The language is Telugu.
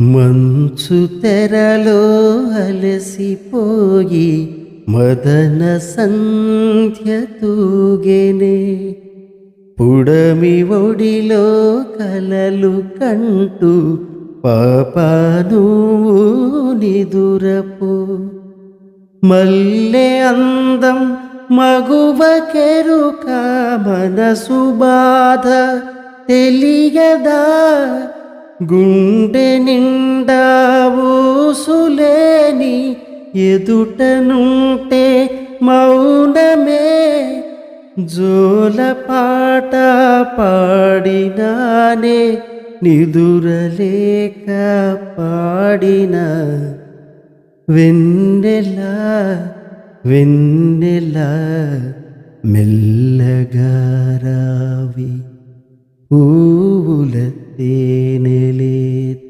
మంచు తెరలో అలసిపోయి మదన సంధ్య తూగెనే. పుడమి ఒడిలో కలలు కంటూ పాపా నువ్వు నిదురపో. మల్లె అందం మగువ కెరుక మనసు బాధ తెలియదా. గుండె నిండా ఊసులేని ఎదుటనుంటే మౌనమే. జోల పాట పాడినానే నిదురలేక పాడిన. వెన్నెల వెన్నెల మెల్లగా రావి పూవుల